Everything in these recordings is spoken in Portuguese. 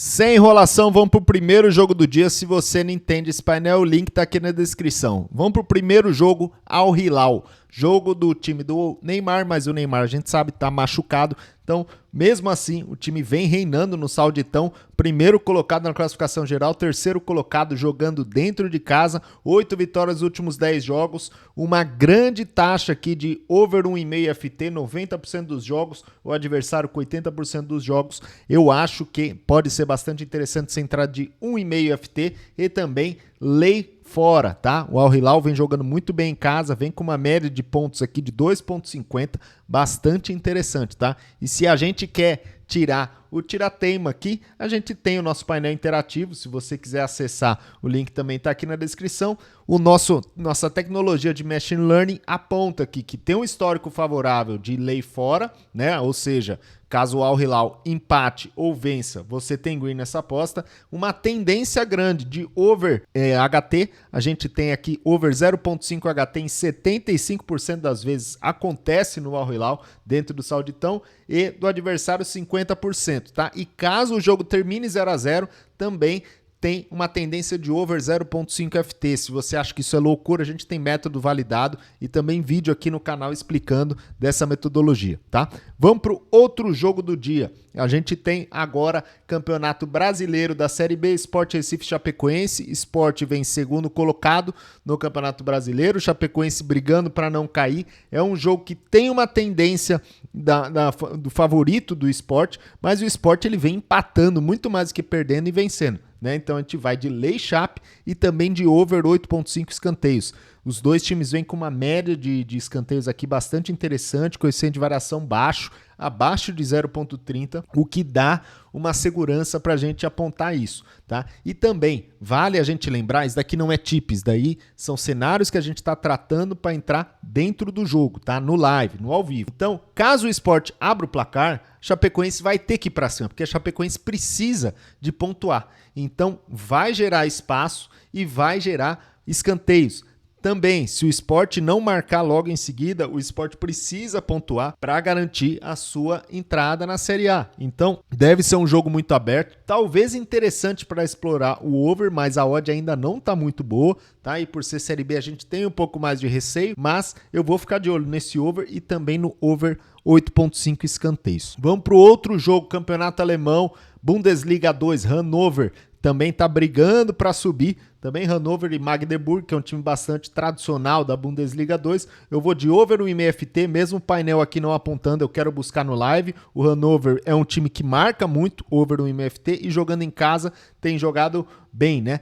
Sem enrolação, vamos para o primeiro jogo do dia. Se você não entende esse painel, o link está aqui na descrição. Vamos para o primeiro jogo, Al Hilal. Jogo do time do Neymar, mas o Neymar a gente sabe está machucado. Então, mesmo assim, o time vem reinando no Sauditão. Primeiro colocado na classificação geral, terceiro colocado jogando dentro de casa. 8 vitórias nos últimos 10 jogos. Uma grande taxa aqui de over 1,5 FT, 90% dos jogos. O adversário com 80% dos jogos. Eu acho que pode ser bastante interessante essa entrada de 1,5 FT e também lei fora, tá? O Al Hilal vem jogando muito bem em casa, vem com uma média de pontos aqui de 2,50, bastante interessante, tá? E se a gente quer tirar o tirateima aqui, a gente tem o nosso painel interativo. Se você quiser acessar, o link também está aqui na descrição. Nossa tecnologia de Machine Learning aponta aqui que tem um histórico favorável de lei fora, né? Ou seja, caso o Al Hilal empate ou vença, você tem green nessa aposta. Uma tendência grande de over HT, a gente tem aqui over 0,5 HT em 75% das vezes acontece no Al Hilal dentro do Sauditão e do adversário 50%, tá? E caso o jogo termine 0-0, também tem uma tendência de over 0,5 FT. Se você acha que isso é loucura, a gente tem método validado e também vídeo aqui no canal explicando dessa metodologia, tá? Vamos para o outro jogo do dia. A gente tem agora Campeonato Brasileiro da Série B, Sport Recife Chapecoense. Sport vem segundo colocado no Campeonato Brasileiro, Chapecoense brigando para não cair. É um jogo que tem uma tendência do favorito do Sport, mas o Sport ele vem empatando muito mais do que perdendo e vencendo, né? Então a gente vai de lei Chape e também de over 8,5 escanteios. Os dois times vêm com uma média de escanteios aqui bastante interessante, coeficiente de variação baixo, abaixo de 0,30, o que dá uma segurança para a gente apontar isso, tá? E também vale a gente lembrar, isso daqui não é tips, daí são cenários que a gente está tratando para entrar dentro do jogo, tá? No live, no ao vivo. Então, caso o Sport abra o placar, Chapecoense vai ter que ir para cima, porque a Chapecoense precisa de pontuar. Então, vai gerar espaço e vai gerar escanteios. Também, se o Sport não marcar logo em seguida, o Sport precisa pontuar para garantir a sua entrada na Série A. Então, deve ser um jogo muito aberto, talvez interessante para explorar o over, mas a odd ainda não está muito boa, tá? E por ser Série B a gente tem um pouco mais de receio, mas eu vou ficar de olho nesse over e também no over 8,5 escanteios. Vamos para o outro jogo, Campeonato Alemão, Bundesliga 2, Hannover também está brigando para subir. Também Hannover e Magdeburg, que é um time bastante tradicional da Bundesliga 2. Eu vou de over 1,5 FT, mesmo o painel aqui não apontando, eu quero buscar no live. O Hannover é um time que marca muito over 1,5 FT e jogando em casa tem jogado bem, né?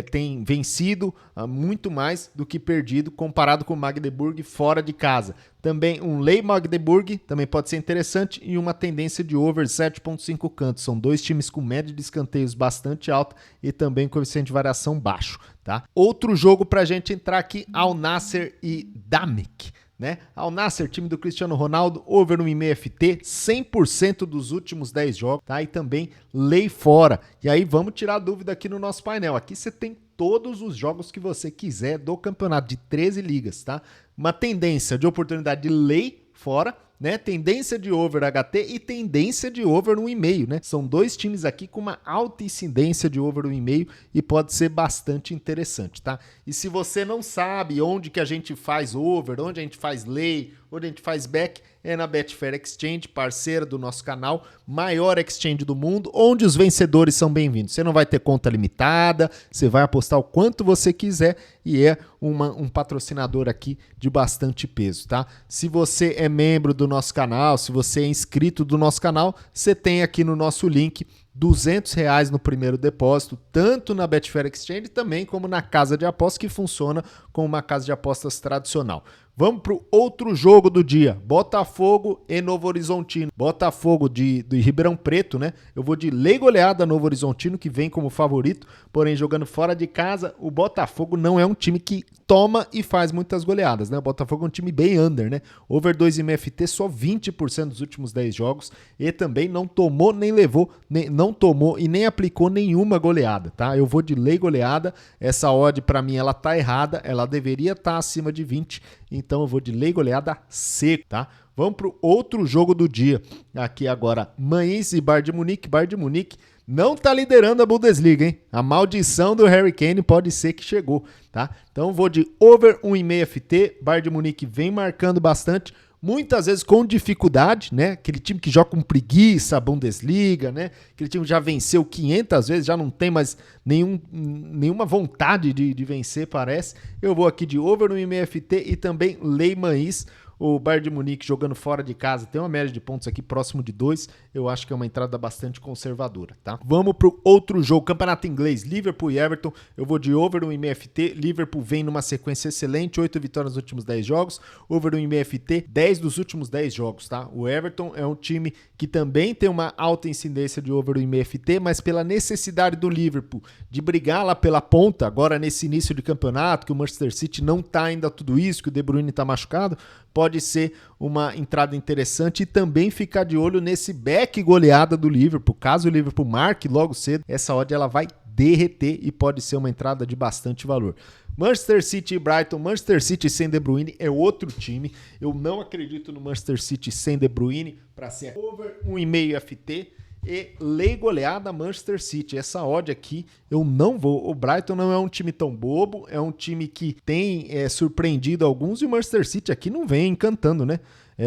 Tem vencido muito mais do que perdido comparado com o Magdeburg fora de casa. Também um lei Magdeburg também pode ser interessante e uma tendência de over 7,5 cantos. São dois times com média de escanteios bastante alta e também coeficiente de variação baixo. Tá? Outro jogo para a gente entrar aqui, Al Nassr e Damek, né? Al Nassr, time do Cristiano Ronaldo, over 1,5 FT, 100% dos últimos 10 jogos, tá? E também lei fora. E aí vamos tirar a dúvida aqui no nosso painel. Aqui você tem todos os jogos que você quiser do campeonato de 13 ligas, tá? Uma tendência de oportunidade de lei fora, né? Tendência de over HT e tendência de over 1,5, né? São dois times aqui com uma alta incidência de over 1,5 e pode ser bastante interessante, tá? E se você não sabe onde que a gente faz over, onde a gente faz lay, onde a gente faz back, é na Betfair Exchange, parceira do nosso canal, maior exchange do mundo, onde os vencedores são bem-vindos. Você não vai ter conta limitada, você vai apostar o quanto você quiser e é um patrocinador aqui de bastante peso, tá? Se você é membro do nosso canal, se você é inscrito do nosso canal, você tem aqui no nosso link R$200 no primeiro depósito, tanto na Betfair Exchange também como na casa de apostas, que funciona como uma casa de apostas tradicional. Vamos para o outro jogo do dia, Botafogo e Novo Horizontino. Botafogo de Ribeirão Preto, né? Eu vou de lei goleada Novo Horizontino, que vem como favorito, porém jogando fora de casa, o Botafogo não é um time que toma e faz muitas goleadas, né? O Botafogo é um time bem under, né? Over 2,5 FT, só 20% dos últimos 10 jogos e também não tomou nem levou, não tomou e nem aplicou nenhuma goleada, tá? Eu vou de lei goleada, essa odd para mim ela tá errada, ela deveria estar acima de 20, então eu vou de lei goleada seco, tá? Vamos para o outro jogo do dia. Aqui agora, Mainz e Bayern de Munique. Bayern de Munique não tá liderando a Bundesliga, hein? A maldição do Harry Kane pode ser que chegou, tá? Então vou de over 1,5 FT. Bayern de Munique vem marcando bastante, muitas vezes com dificuldade, né? Aquele time que joga com preguiça, a Bundesliga, né? Aquele time que já venceu 500 vezes, já não tem mais nenhuma vontade de vencer, parece. Eu vou aqui de over 1,5 FT e também Leimães. O Bayern de Munique jogando fora de casa tem uma média de pontos aqui próximo de 2. Eu acho que é uma entrada bastante conservadora, tá? Vamos pro outro jogo, campeonato inglês, Liverpool e Everton. Eu vou de over 1,5 FT. Liverpool vem numa sequência excelente, 8 vitórias nos últimos 10 jogos. Over 1,5 FT, 10 dos últimos 10 jogos, tá? O Everton é um time que também tem uma alta incidência de over 1,5 FT, mas pela necessidade do Liverpool de brigar lá pela ponta, agora nesse início de campeonato, que o Manchester City não tá ainda tudo isso, que o De Bruyne tá machucado, pode ser uma entrada interessante e também ficar de olho nesse back goleada do Liverpool. Caso o Liverpool marque logo cedo, essa odd ela vai derreter e pode ser uma entrada de bastante valor. Manchester City e Brighton. Manchester City sem De Bruyne é outro time. Eu não acredito no Manchester City sem De Bruyne para ser over 1,5 FT. E lei goleada Manchester City. Essa odd aqui eu não vou. O Brighton não é um time tão bobo, é um time que tem surpreendido alguns e o Manchester City aqui não vem encantando, né?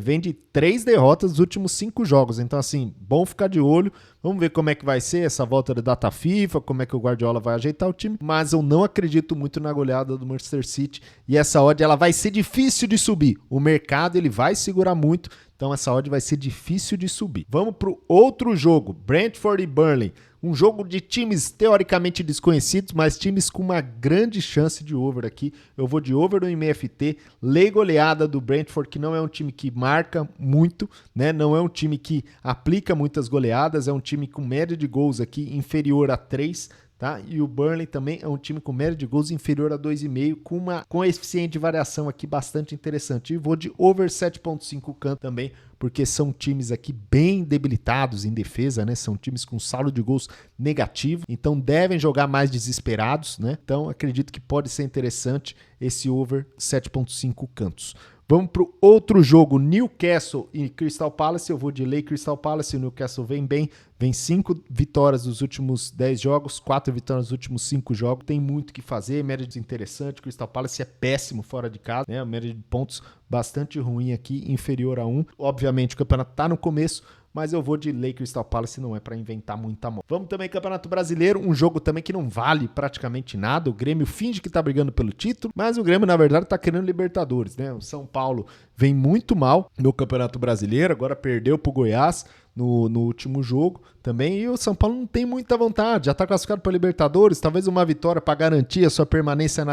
Vem de 3 derrotas nos últimos 5 jogos. Então, assim, bom ficar de olho. Vamos ver como é que vai ser essa volta da data FIFA, como é que o Guardiola vai ajeitar o time. Mas eu não acredito muito na goleada do Manchester City. E essa odd ela vai ser difícil de subir. O mercado ele vai segurar muito. Então essa odd vai ser difícil de subir. Vamos para o outro jogo, Brentford e Burnley. Um jogo de times teoricamente desconhecidos, mas times com uma grande chance de over aqui. Eu vou de over no MFT. Lei goleada do Brentford, que não é um time que marca muito, né? Não é um time que aplica muitas goleadas, é um time com média de gols aqui inferior a 3, tá? E o Burnley também é um time com média de gols inferior a 2,5, com uma coeficiente de variação aqui bastante interessante. E vou de over 7,5 canto também, porque são times aqui bem debilitados em defesa, né? São times com saldo de gols negativo, então devem jogar mais desesperados, né? Então acredito que pode ser interessante esse over 7,5 cantos. Vamos para o outro jogo, Newcastle e Crystal Palace. Eu vou de lei Crystal Palace. O Newcastle vem bem, vem 5 vitórias nos últimos 10 jogos, 4 vitórias nos últimos 5 jogos. Tem muito o que fazer, média desinteressante. Crystal Palace é péssimo fora de casa, né? A média de pontos bastante ruim aqui, inferior a 1. Obviamente o campeonato está no começo, mas eu vou de lei Crystal Palace, não é para inventar muita mão. Vamos também Campeonato Brasileiro, um jogo também que não vale praticamente nada. O Grêmio finge que tá brigando pelo título, mas o Grêmio, na verdade, tá querendo Libertadores, né? O São Paulo vem muito mal no Campeonato Brasileiro, agora perdeu pro Goiás no último jogo também, e o São Paulo não tem muita vontade, já tá classificado para Libertadores, talvez uma vitória para garantir a sua permanência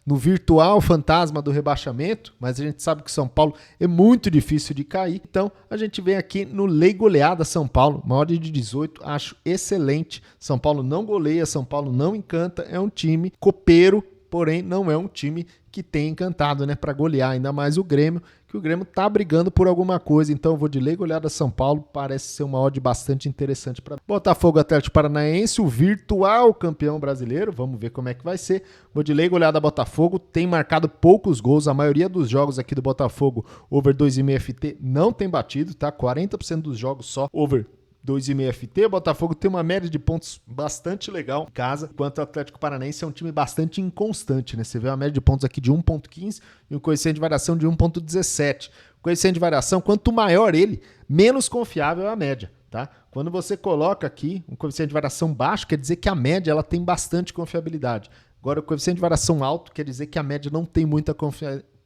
no virtual fantasma do rebaixamento, mas a gente sabe que o São Paulo é muito difícil de cair, então a gente vem aqui no lei goleada São Paulo, uma odd de 18, acho excelente. São Paulo não goleia, São Paulo não encanta, é um time copeiro, porém não é um time que tem encantado, né, para golear, ainda mais o Grêmio, que o Grêmio tá brigando por alguma coisa, então eu vou de lei goleada São Paulo, parece ser uma odd bastante interessante para Botafogo Atlético Paranaense, o virtual campeão brasileiro, vamos ver como é que vai ser. Vou de lei goleada Botafogo, tem marcado poucos gols, a maioria dos jogos aqui do Botafogo, over 2,5 FT, não tem batido, tá? 40% dos jogos só over 2,5 FT, o Botafogo tem uma média de pontos bastante legal em casa, enquanto o Atlético Paranaense é um time bastante inconstante, né? Você vê uma média de pontos aqui de 1,15 e um coeficiente de variação de 1,17. O coeficiente de variação, quanto maior ele, menos confiável é a média, tá? Quando você coloca aqui um coeficiente de variação baixo, quer dizer que a média ela tem bastante confiabilidade. Agora, o coeficiente de variação alto quer dizer que a média não tem muita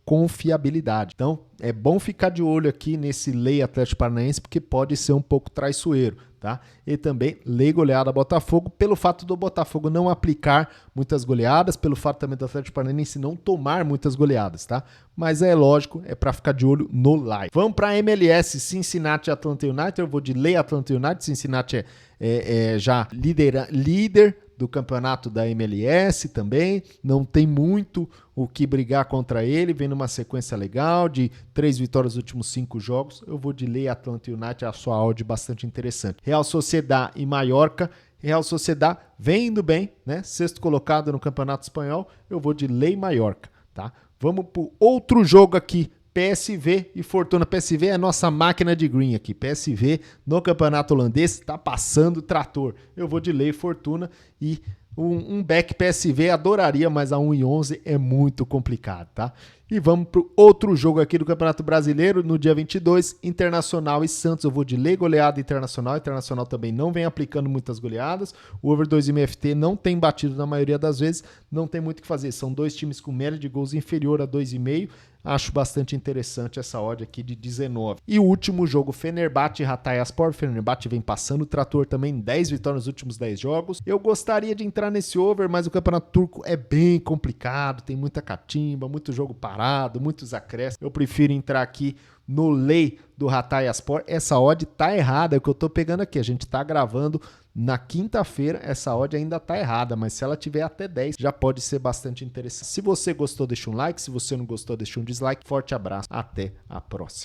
confiabilidade. Então, é bom ficar de olho aqui nesse lei Atlético Paranaense, porque pode ser um pouco traiçoeiro, tá? E também lei goleada Botafogo, pelo fato do Botafogo não aplicar muitas goleadas, pelo fato também do Atlético Paranaense não tomar muitas goleadas, tá? Mas é lógico, é para ficar de olho no live. Vamos para MLS, Cincinnati e Atlanta United. Eu vou de lei Atlanta United. Cincinnati é já líder do campeonato da MLS também, não tem muito o que brigar contra ele, vem numa sequência legal de 3 vitórias nos últimos 5 jogos. Eu vou de lei Atlanta United, a sua odd bastante interessante. Real Sociedad e Mallorca. Real Sociedad vem indo bem, né? 6º colocado no Campeonato Espanhol. Eu vou de lei Mallorca, tá? Vamos para outro jogo aqui. PSV e Fortuna. PSV é a nossa máquina de green aqui. PSV no campeonato holandês está passando trator. Eu vou de lei Fortuna e um back PSV adoraria, mas a 1,11 é muito complicado, tá? E vamos para o outro jogo aqui do Campeonato Brasileiro, no dia 22, Internacional e Santos. Eu vou de lei goleada Internacional. Internacional também não vem aplicando muitas goleadas. O over 2,5 FT não tem batido na maioria das vezes. Não tem muito o que fazer. São dois times com média de gols inferior a 2,5. Acho bastante interessante essa odd aqui de 19. E o último jogo, Fenerbahçe e Hatayspor. Fenerbahçe vem passando o trator também, 10 vitórias nos últimos 10 jogos. Eu gostaria de entrar nesse over, mas o campeonato turco é bem complicado, tem muita catimba, muito jogo parado, muitos acréscimos. Eu prefiro entrar aqui no lei do Hatayspor. Essa odd tá errada, é o que eu tô pegando aqui. A gente tá gravando na quinta-feira, essa odd ainda tá errada, mas se ela tiver até 10, já pode ser bastante interessante. Se você gostou, deixa um like. Se você não gostou, deixa um dislike. Forte abraço, até a próxima.